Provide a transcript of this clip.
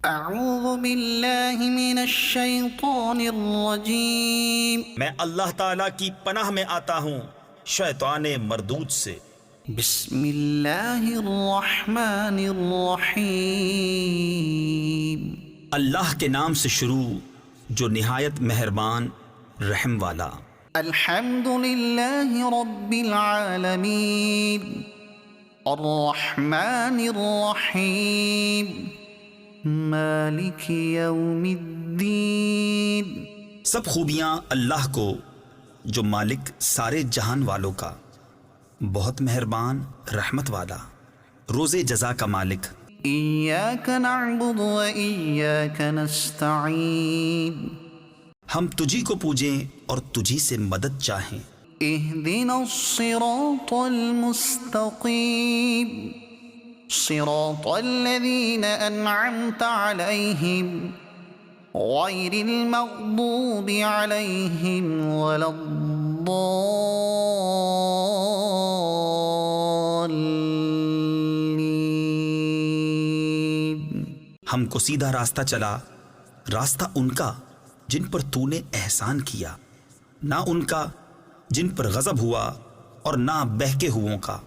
اعوذ باللہ من الشیطان الرجیم، میں اللہ تعالیٰ کی پناہ میں آتا ہوں شیطان مردود سے۔ بسم اللہ الرحمن الرحیم، اللہ کے نام سے شروع جو نہایت مہربان رحم والا۔ الحمد للہ رب العالمین، الرحمن الرحیم، مالک یوم الدین۔ سب خوبیاں اللہ کو جو مالک سارے جہان والوں کا، بہت مہربان رحمت والا، روز جزا کا مالک۔ ایاک نعبد و ایاک نستعین، ہم تجھی کو پوجیں اور تجھی سے مدد چاہیں۔ اہدنا الصراط المستقیم، صراط الذین انعمت علیہم غیر المغضوب علیہم ولا الضالین۔ ہم کو سیدھا راستہ چلا، راستہ ان کا جن پر تو نے احسان کیا، نہ ان کا جن پر غضب ہوا اور نہ بہکے ہووں کا۔